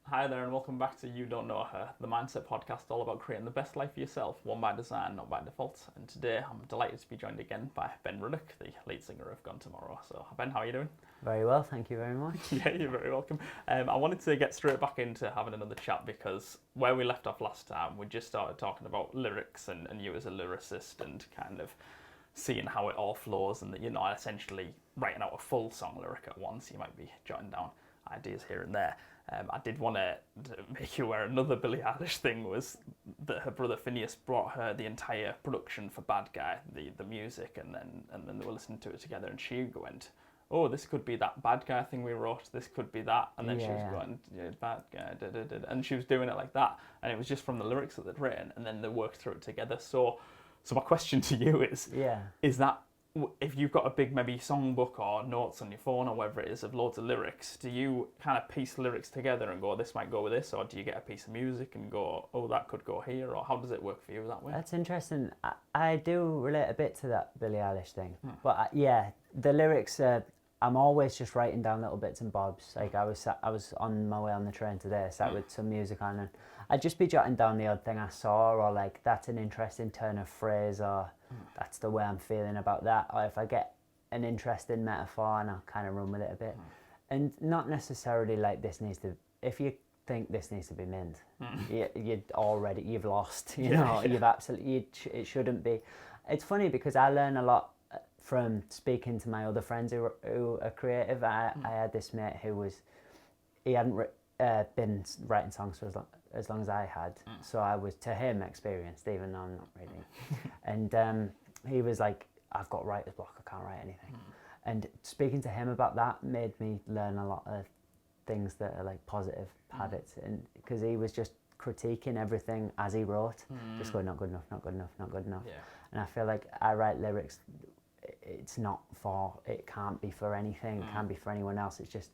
Hi there, and welcome back to You Don't Know Her, the mindset podcast all about creating the best life for yourself, one by design, not by default. And today I'm delighted to be joined again by Ben Ruddick, the lead singer of Gone Tomorrow. So, Ben, how are you doing? Very well, thank you very much. Yeah, you're very welcome. I wanted to get straight back into having another chat because where we left off last time, we just started talking about lyrics and you as a lyricist and kind of seeing how it all flows and that you're not essentially writing out a full song lyric at once. You might be jotting down ideas here and there. I did want to make you aware another Billie Eilish thing was that her brother Phineas brought her the entire production for Bad Guy, the music, and then they were listening to it together, and she went, "Oh, this could be that Bad Guy thing we wrote. This could be that," and then she was going, yeah, "Bad Guy," da, da, da, and she was doing it like that, and it was just from the lyrics that they'd written, and then they worked through it together. So my question to you is that if you've got a big maybe songbook or notes on your phone or whatever it is of loads of lyrics, do you kind of piece lyrics together and go, this might go with this, or do you get a piece of music and go, oh, that could go here, or how does it work for you that way? That's interesting. I do relate a bit to that Billie Eilish thing, but yeah, the lyrics. I'm always just writing down little bits and bobs. Like I was on my way on the train today, sat with some music on, and I'd just be jotting down the odd thing I saw, or like that's an interesting turn of phrase, or that's the way I'm feeling about that, or if I get an interesting metaphor, and I'll kind of run with it a bit, and not necessarily like this needs to. If you think this needs to be mint, you've lost. You've absolutely. It shouldn't be. It's funny because I learn a lot from speaking to my other friends who are creative. I had this mate he hadn't been writing songs for as long as I had, so I was to him experienced, even though I'm not really. And he was like, "I've got writer's block. I can't write anything." And speaking to him about that made me learn a lot of things that are like positive habits, and because he was just critiquing everything as he wrote, just going, "Not good enough, not good enough, not good enough." Yeah. And I feel like I write lyrics. It can't be for anything, it can't be for anyone else. It's just,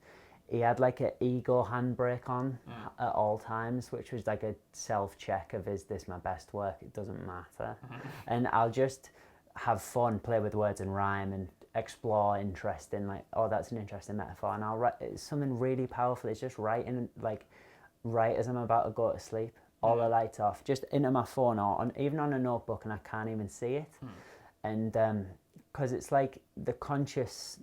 he had like an ego handbrake on at all times, which was like a self-check of, is this my best work? It doesn't matter. And I'll just have fun, play with words and rhyme and explore interesting, like, oh, that's an interesting metaphor. And I'll write, it's something really powerful. It's just writing, like, right as I'm about to go to sleep, all the lights off, just into my phone or even on a notebook, and I can't even see it. And because it's like the conscious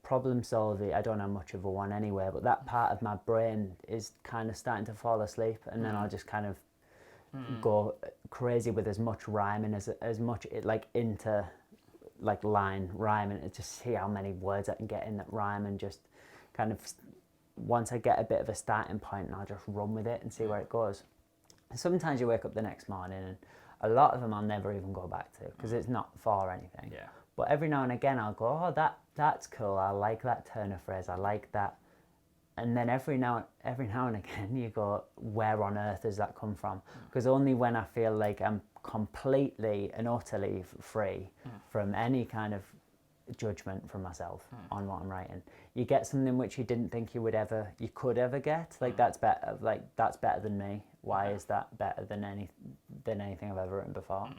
problem solving, I don't have much of a one anyway, but that part of my brain is kind of starting to fall asleep, and then I'll just kind of go crazy with as much rhyming as much like into like line rhyming, and just see how many words I can get in that rhyme, and just kind of once I get a bit of a starting point, I'll just run with it and see where it goes. Sometimes you wake up the next morning and a lot of them I'll never even go back to because it's not for anything. Yeah. But every now and again I'll go, oh, that's cool. I like that turn of phrase. I like that. And then every now and again you go, where on earth does that come from? Because only when I feel like I'm completely and utterly free from any kind of judgment from myself on what I'm writing, you get something which you didn't think you could ever get. Like that's better than me. Why is that better than anything I've ever written before?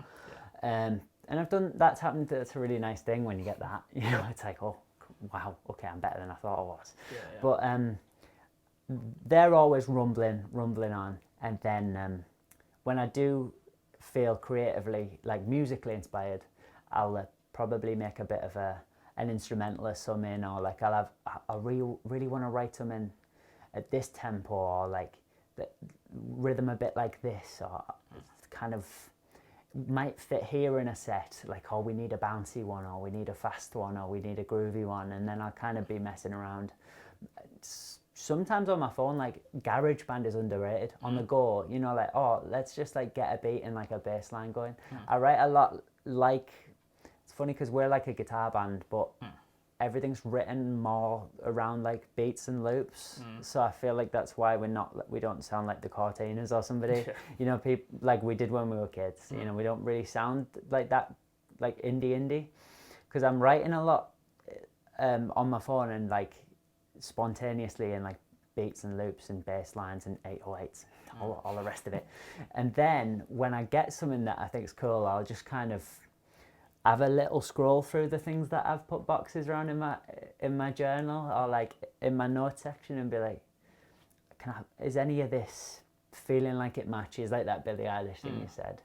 And that's happened. That's a really nice thing when you get that. It's like, oh wow, okay, I'm better than I thought I was. But they're always rumbling on, and then when I do feel creatively, like musically inspired, I'll probably make a bit of an instrumental or something, or like I really want to write something at this tempo, or like the rhythm a bit like this, or kind of might fit here in a set, like, oh, we need a bouncy one, or we need a fast one, or we need a groovy one, and then I'll kind of be messing around. Sometimes on my phone, like GarageBand is underrated. On the go, like, oh, let's just like get a beat and like a bass line going. I write a lot, like, it's funny because we're like a guitar band, but everything's written more around like beats and loops. So I feel like that's why we don't sound like the Cortinas or somebody. People like we did when we were kids. We don't really sound like that, like indie, because I'm writing a lot on my phone and like spontaneously, and like beats and loops and bass lines and 808s, all the rest of it. And then when I get something that I think is cool, I'll just kind of have a little scroll through the things that I've put boxes around in my journal, or like in my notes section, and be like, is any of this feeling like it matches, like that Billie Eilish thing you said,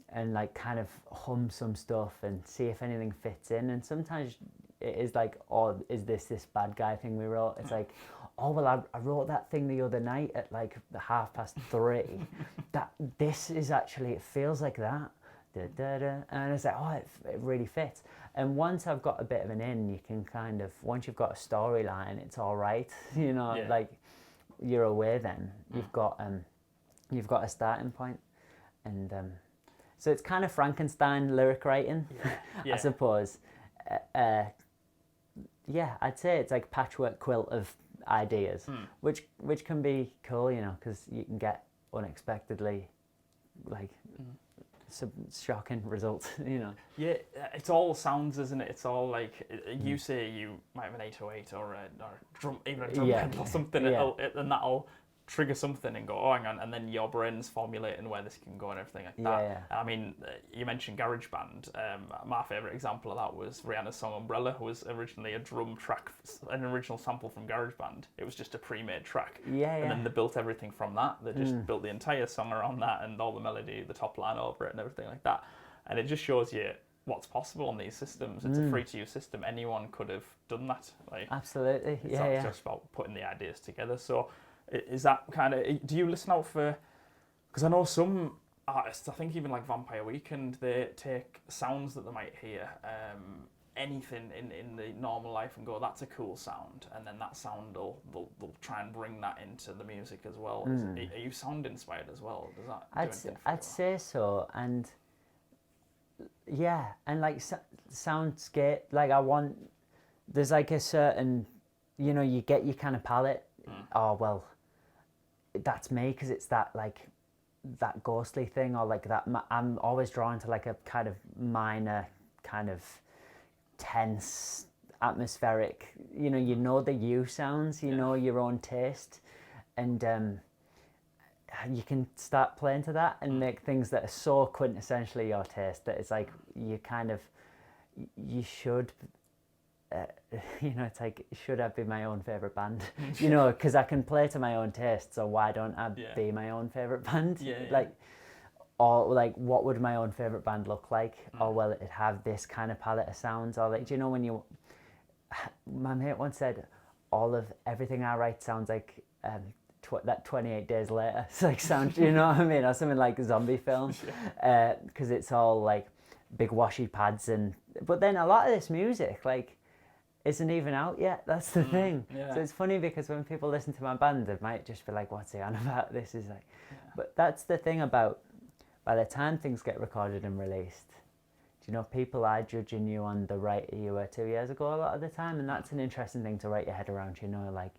and like kind of hum some stuff and see if anything fits in. And sometimes it is like, oh, is this bad guy thing we wrote? It's like, oh well, I wrote that thing the other night at like 3:30. This is actually, it feels like that. Da, da, da. And it's like, oh, it really fits. And once I've got a bit of an in, you can kind of, once you've got a storyline, it's all right. Like you're aware then. You've got a starting point. And so it's kind of Frankenstein lyric writing, I suppose. I'd say it's like patchwork quilt of ideas, which can be cool, because you can get unexpectedly like some shocking results, Yeah, it's all sounds, isn't it? It's all like, you say you might have an 808 or a drum, even a drum pedal or something, and that'll trigger something and go, oh, hang on, and then your brain's formulating where this can go and everything like that. I mean, you mentioned GarageBand. My favourite example of that was Rihanna's song Umbrella was originally a drum track, an original sample from GarageBand. It was just a pre-made track. And then they built everything from that. They just built the entire song around that and all the melody, the top line over it and everything like that. And it just shows you what's possible on these systems. It's a free-to-use system. Anyone could have done that. Like, absolutely. It's just about putting the ideas together. So is that kind of, do you listen out for, because I know some artists, I think even like Vampire Weekend, they take sounds that they might hear, anything in the normal life and go, that's a cool sound, and then that sound they'll try and bring that into the music as well. Are you sound inspired as well? Does that do anything for you? I'd say so, and and like soundscape, like there's like a certain, you get your kind of palette. Oh well, that's me, because it's that like that ghostly thing, or like that. I'm always drawn to like a kind of minor, kind of tense, atmospheric. The you sounds. You know your own taste, and you can start playing to that and make things that are so quintessentially your taste that it's like you should. It's like, should I be my own favourite band? Because I can play to my own taste, so why don't I be my own favourite band? Or like, what would my own favourite band look like? Or will it have this kind of palette of sounds? Or like, when my mate once said, everything I write sounds like that 28 Days Later. It's like sound, you know what I mean? Or something like a zombie film. Because it's all like big washy pads but then a lot of this music, like, isn't even out yet. That's the thing. So it's funny, because when people listen to my band, they might just be like, what's he on about? This is like, but that's the thing about, by the time things get recorded and released, people are judging you on the writer you were 2 years ago a lot of the time, and that's an interesting thing to wrap your head around. Like,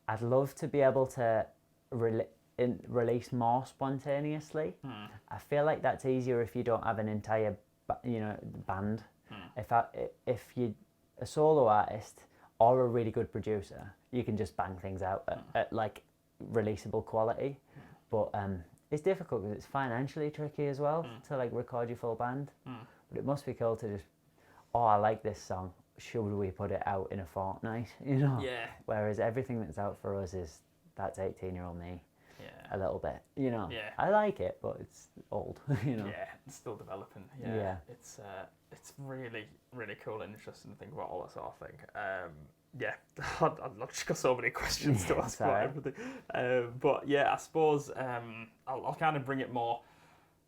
I'd love to be able to release more spontaneously. I feel like that's easier if you don't have an entire band. If you're a solo artist or a really good producer, you can just bang things out at like releasable quality. But it's difficult because it's financially tricky as well to like record your full band. But it must be cool to just, I like this song, should we put it out in a fortnight? Whereas everything that's out for us that's 18-year-old me. A little bit, I like it, but it's old, It's still developing. It's really, really cool and interesting to think about all that sort of thing. I've just got so many questions to ask about everything. But I suppose I'll kind of bring it more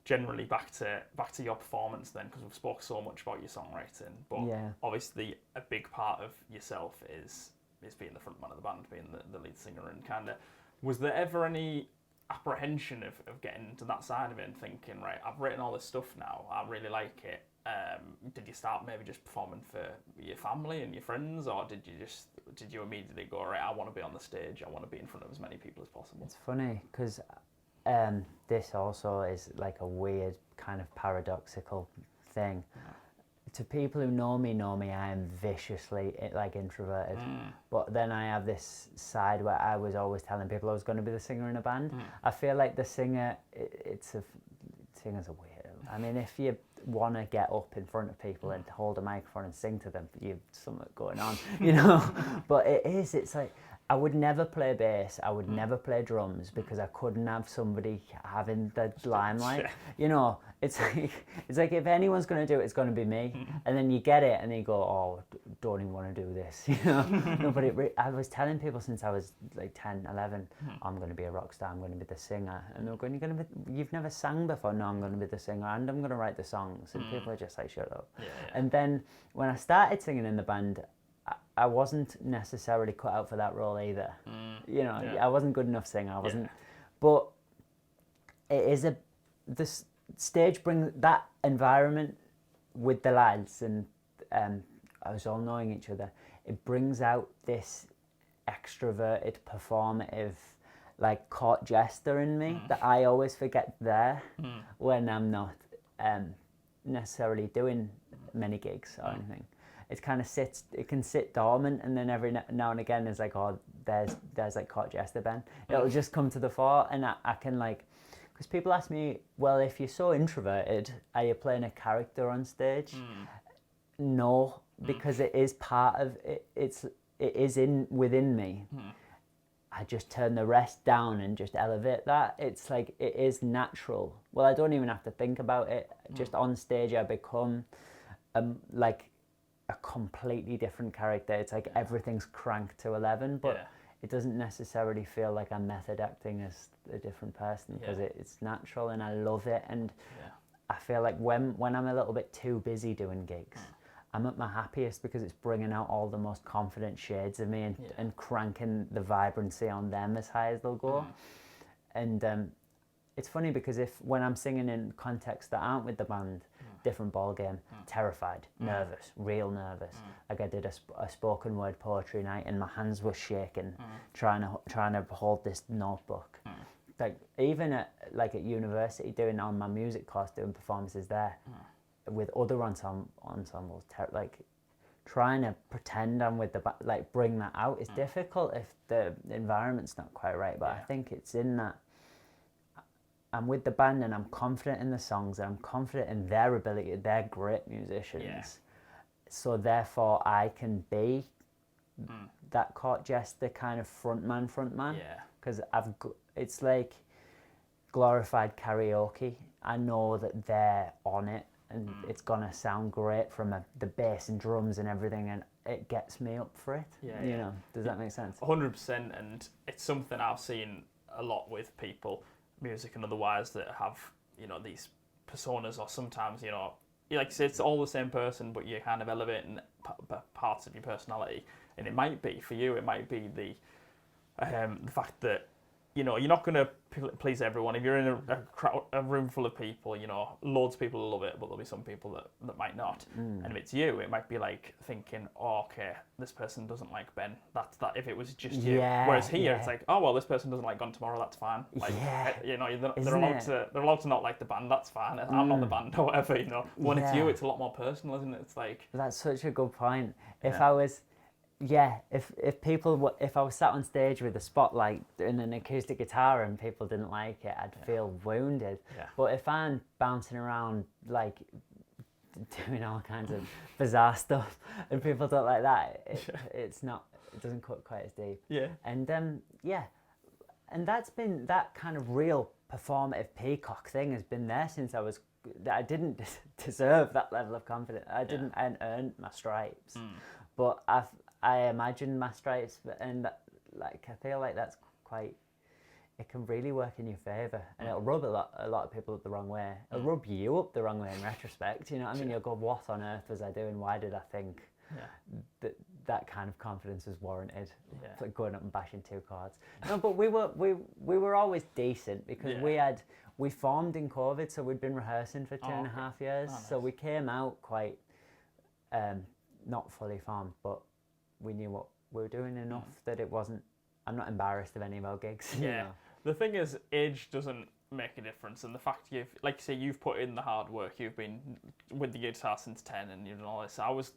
generally back to your performance then, because we've spoke so much about your songwriting. But obviously a big part of yourself is being the frontman of the band, being the lead singer, and kind of, was there ever any apprehension of getting to that side of it and thinking, right, I've written all this stuff now, I really like it. Did you start maybe just performing for your family and your friends, or did you immediately go, right, I want to be on the stage, I want to be in front of as many people as possible? It's funny, because this also is like a weird kind of paradoxical thing. To people who know me, I am viciously like introverted. But then I have this side where I was always telling people I was going to be the singer in a band. I feel like the singer, singers are weird. I mean, if you want to get up in front of people and hold a microphone and sing to them, you've something going on, But it's like, I would never play bass. I would never play drums because I couldn't have somebody having the limelight. You know, it's like if anyone's going to do it, it's going to be me. And then you get it, and you go, "Oh, don't even want to do this." You know. No, but I was telling people since I was like 10, 11, I'm going to be a rock star. I'm going to be the singer. And they're going, "You've never sang before." No, I'm going to be the singer, and I'm going to write the songs. And people are just like, "Shut up." Yeah. And then when I started singing in the band, I wasn't necessarily cut out for that role either. You know, I wasn't good enough singer. I wasn't, but it is the stage brings that environment with the lads, and I was all knowing each other. It brings out this extroverted, performative, like court jester in me that I always forget there when I'm not necessarily doing many gigs or anything. It kind of it can sit dormant, and then every now and again it's like, oh, there's like court jester Ben. It'll just come to the fore, and I can like, because people ask me, well, if you're so introverted, are you playing a character on stage? No, because it is part of it. It is within me. I just turn the rest down and just elevate that. It's like, it is natural. Well, I don't even have to think about it. Just on stage, I become like a completely different character. It's like everything's cranked to 11, but it doesn't necessarily feel like I'm method acting as a different person, because it's natural, and I love it. And I feel like when I'm a little bit too busy doing gigs, I'm at my happiest because it's bringing out all the most confident shades of me and cranking the vibrancy on them as high as they'll go. And it's funny because when I'm singing in contexts that aren't with the band, different ball game, terrified, nervous, real nervous. Like I did a spoken word poetry night, and my hands were shaking, trying to hold this notebook. Like even at university, doing on my music course, doing performances there with other ensembles, like trying to pretend I'm with the like bring that out is difficult if the environment's not quite right. But I think it's in that I'm with the band and I'm confident in the songs and I'm confident in their ability. They're great musicians. So therefore I can be that court jester kind of frontman. Because it's like glorified karaoke. I know that they're on it, and it's gonna sound great from the bass and drums and everything, and it gets me up for it. You know, does that make sense? 100%, and it's something I've seen a lot with people, music and otherwise, that have, you know, these personas, or sometimes, you know, like you say, it's all the same person, but you're kind of elevating parts of your personality. And it might be, for you, it might be the fact that, you know, you're not going to please everyone. If you're in a room full of people, you know, loads of people will love it, but there'll be some people that might not. And if it's you, it might be like thinking, oh, okay, this person doesn't like Ben. That's that. If it was just you. Whereas here, it's like, oh, well, this person doesn't like Gone Tomorrow. That's fine. Like, you know, they're allowed to not like the band. That's fine. I'm not the band or whatever. You know, when it's you, it's a lot more personal, isn't it? It's like, that's such a good point. If I was. If I was sat on stage with a spotlight and an acoustic guitar and people didn't like it, I'd feel wounded. But if I'm bouncing around, like, doing all kinds of bizarre stuff and people don't like that, it doesn't cut quite as deep. And and that's been, that kind of real performative peacock thing has been there since I didn't deserve that level of confidence. I didn't earn my stripes, but I imagine my stripes, and like I feel like that's quite. It can really work in your favour, and it'll rub a lot of people up the wrong way. It'll rub you up the wrong way in retrospect. You know what I mean? You'll go, "What on earth was I doing? Why did I think that kind of confidence was warranted?" It's like going up and bashing two chords. No, but we were always decent because we formed in COVID, so we'd been rehearsing for 2.5 years. So we came out quite not fully formed, but we knew what we were doing enough that it wasn't. I'm not embarrassed of any of our gigs. You know? The thing is, age doesn't make a difference, and the fact like you say, you've put in the hard work. You've been with the guitar since 10, and you know all this. I was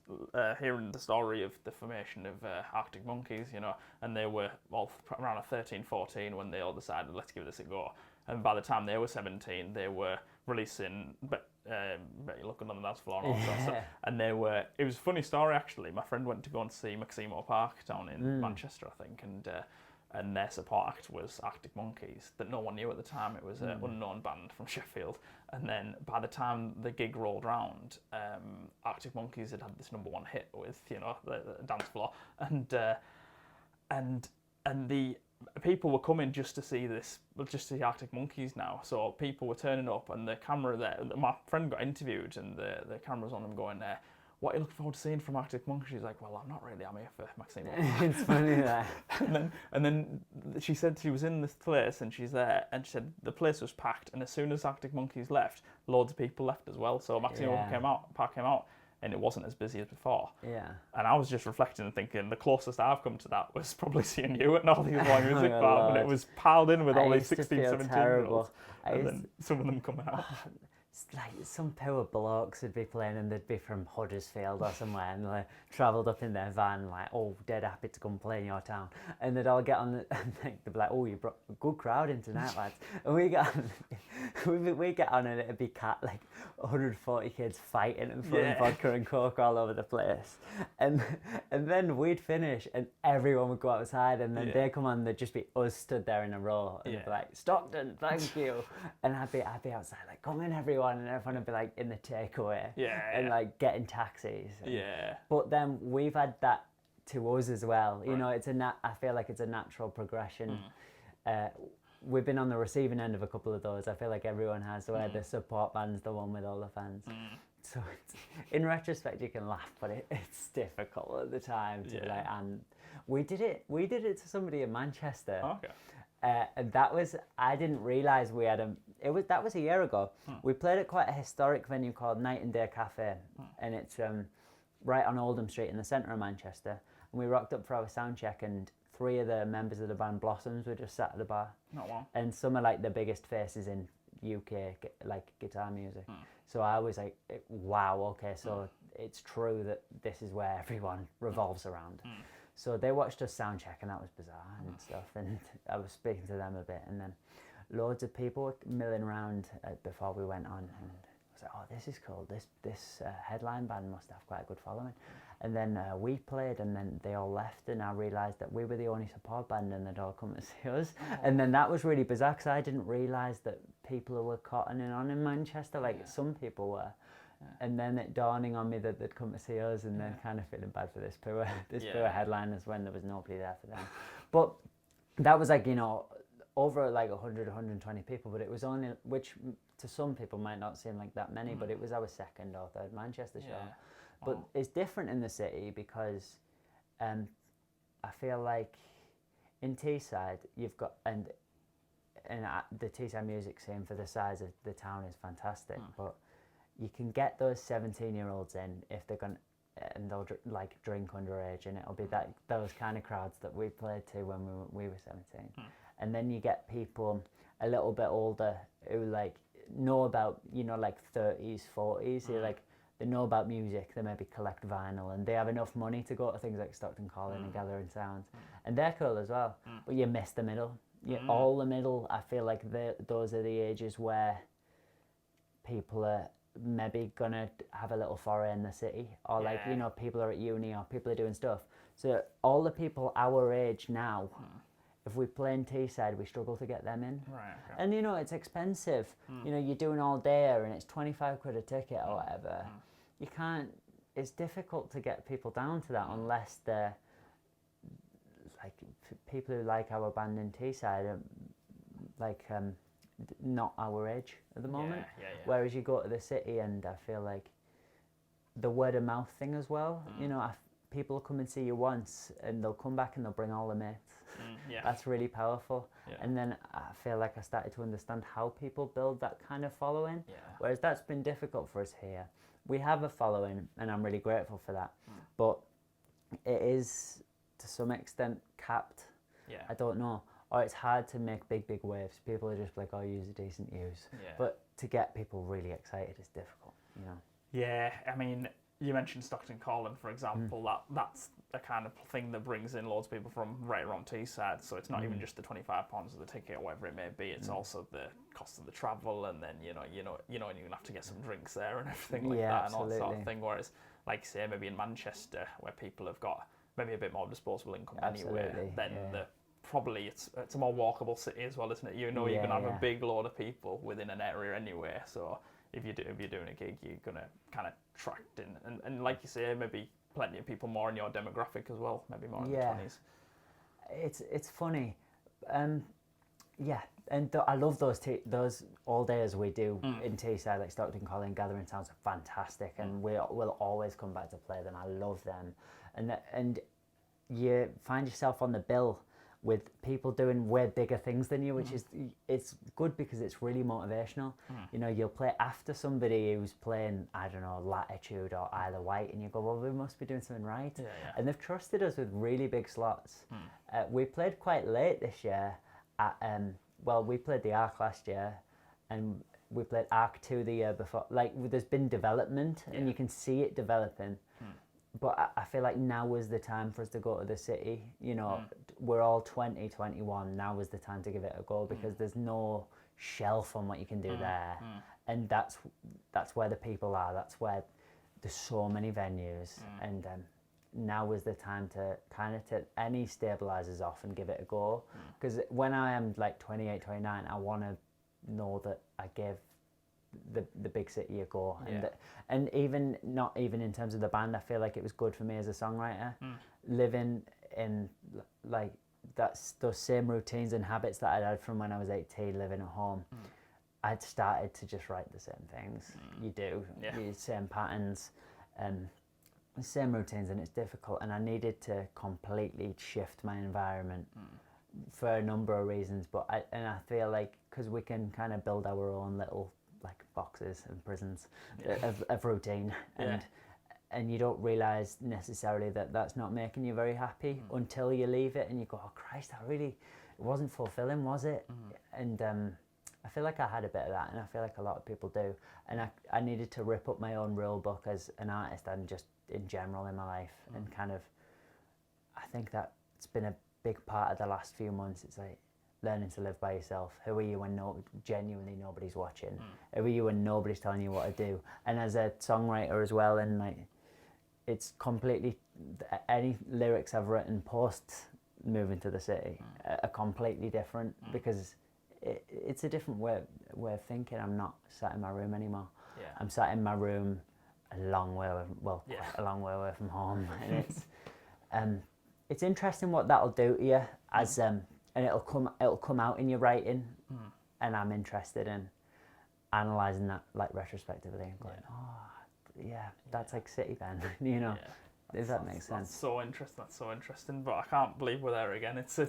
hearing the story of the formation of Arctic Monkeys, you know, and they were all around 13, 14 when they all decided, let's give this a go. And by the time they were 17, they were releasing Bet You're Looking on the Dance Floor and all sorts of stuff. And it was a funny story actually. My friend went to go and see Maximo Park down in Manchester, I think, and their support act was Arctic Monkeys, that no one knew at the time. It was an unknown band from Sheffield. And then by the time the gig rolled round, Arctic Monkeys had this #1 hit with, you know, the Dance Floor, and the people were coming just to see Arctic Monkeys now. So people were turning up, and the camera there. My friend got interviewed, and the camera was on him going, what are you looking forward to seeing from Arctic Monkeys? She's like, well, I'm not really. I'm here for Maximo. It's funny that. and then she said she was in this place, and she's there, and she said the place was packed, and as soon as Arctic Monkeys left, loads of people left as well. So Maximo Park came out, and it wasn't as busy as before. Yeah. And I was just reflecting and thinking, the closest I've come to that was probably seeing you at North East Boy Music Bar, when it was piled in with all these 16, 17-year-olds, and then some of them coming out. It's like some poor blokes would be playing, and they'd be from Huddersfield or somewhere, and they travelled up in their van, like, oh, dead happy to come play in your town. And they'd all get on, and they'd be like, oh, you brought a good crowd in tonight, lads. And we get on, and it'd be like 140 kids fighting and throwing vodka and coke all over the place. And then we'd finish, and everyone would go outside, and then they'd come on, they'd just be us stood there in a row, and they'd be like, Stockton, thank you. And I'd be outside, like, come in, everyone. And everyone would be like in the takeaway and like getting taxis. But then we've had that to us as well. You know, I feel like it's a natural progression. We've been on the receiving end of a couple of those. I feel like everyone has, where the support band's the one with all the fans. So in retrospect, you can laugh, but it's difficult at the time to like. And we did it to somebody in Manchester. Okay. And that was, I didn't realise we had that was a year ago. We played at quite a historic venue called Night and Day Cafe, and it's right on Oldham Street in the centre of Manchester. And we rocked up for our sound check, and 3 of the members of the band Blossoms were just sat at the bar. Oh, wow. And some are like the biggest faces in UK, like guitar music. So I was like, wow, okay, so it's true that this is where everyone revolves around. So they watched us sound check, and that was bizarre and stuff. And I was speaking to them a bit, and then loads of people were milling around before we went on. And I was like, oh, this is cool. This headline band must have quite a good following. And then we played, and then they all left, and I realised that we were the only support band, and they'd all come to see us. And then that was really bizarre, because I didn't realise that people who were cottoning on in Manchester, like some people were. And then it dawning on me that they'd come to see us, and then kind of feeling bad for this poor headliners when there was nobody there for them. But that was like, you know, over like 100, 120 people, but it was only, which to some people might not seem like that many, but it was our second or third Manchester show. But it's different in the city, because I feel like in Teesside you've got, and the Teesside music scene for the size of the town is fantastic, but you can get those 17-year-olds in if they're going, and they'll like drink underage, and it'll be those kind of crowds that we played to when we were 17. And then you get people a little bit older who like know about, you know, like 30s, 40s, who like, they know about music, they maybe collect vinyl, and they have enough money to go to things like Stockton Calling and Gathering Sounds, and they're cool as well. But you miss the middle. All the middle, I feel like those are the ages where people are maybe gonna have a little foray in the city, or like, you know, people are at uni, or people are doing stuff. So all the people our age now, if we play in Teesside, we struggle to get them in. Right. Okay. And you know, it's expensive. You know, you're doing all day, and it's 25 quid a ticket or whatever. You can't, it's difficult to get people down to that unless they're like people who like our band in Teesside are like not our age at the moment. Whereas you go to the city, and I feel like the word of mouth thing as well, you know, people come and see you once, and they'll come back and they'll bring all the mates. That's really powerful. And then I feel like I started to understand how people build that kind of following, whereas that's been difficult for us here. We have a following, and I'm really grateful for that, but it is to some extent capped. I don't know. or it's hard to make big waves. People are just like, oh, use a decent use. Yeah. But to get people really excited is difficult, you know. Yeah, I mean, you mentioned Stockton Calling, for example. That's a kind of thing that brings in loads of people from right around Teesside. So it's not even just the £25 of the ticket, or whatever it may be. It's also the cost of the travel, and then you're gonna have to get some drinks there and everything like that, and all that sort of thing. Whereas, like say, maybe in Manchester, where people have got maybe a bit more disposable income anyway, then probably it's a more walkable city as well, isn't it? You're gonna have a big load of people within an area anyway. So if you're doing a gig, you're gonna kind of attract in, and like you say, maybe plenty of people more in your demographic as well, maybe more in the 20s. It's funny, and I love those all days we do in Teesside, like Stockton Calling Gathering Towns are fantastic, and we'll always come back to play them. I love them, and you find yourself on the bill with people doing way bigger things than you, which it's good because it's really motivational. You know, you'll play after somebody who's playing, I don't know, Latitude or Isle of Wight, and you go, well, we must be doing something right. And they've trusted us with really big slots. We played quite late this year at, we played the Arc last year, and we played Arc 2 the year before. Like, there's been development, and you can see it developing. But I feel like now is the time for us to go to the city. You know, we're all 20, 21. Now is the time to give it a go, because there's no shelf on what you can do there. And that's where the people are. That's where there's so many venues. And now is the time to kind of take any stabilizers off and give it a go. Because when I am like 28, 29, I want to know that I gave the big city a go, and even not even in terms of the band, I feel like it was good for me as a songwriter, living in like those same routines and habits that I'd had from when I was 18, living at home. I'd started to just write the same things. You do, the same patterns, the same routines, and it's difficult. And I needed to completely shift my environment for a number of reasons. But I feel like because we can kind of build our own little like boxes and prisons of routine, and you don't realise necessarily that that's not making you very happy until you leave it and you go, oh Christ, it wasn't fulfilling, was it? And I feel like I had a bit of that, and I feel like a lot of people do, and I needed to rip up my own rule book as an artist and just in general in my life, and kind of, I think that it's been a big part of the last few months. It's like learning to live by yourself. Who are you when genuinely nobody's watching? Who are you when nobody's telling you what to do? And as a songwriter as well, and like, it's completely, any lyrics I've written post moving to the city are completely different, because it's a different way of thinking. I'm not sat in my room anymore. I'm sat in my room a long way away, a long way away from home, and it's interesting what that'll do to you as and it'll come out in your writing, and I'm interested in analysing that like retrospectively and going, that's like City Ben, you know, if that makes sense. That's so interesting, but I can't believe we're there again. It's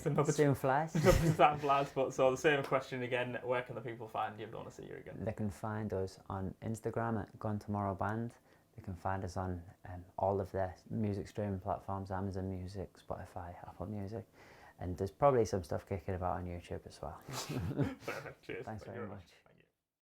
another soon flies. Time flies, but so the same question again, where can the people find you if they want to see you again? They can find us on Instagram at gonetomorrow band. They can find us on all of their music streaming platforms, Amazon Music, Spotify, Apple Music. And there's probably some stuff kicking about on YouTube as well. Perfect. Cheers. Thanks very much.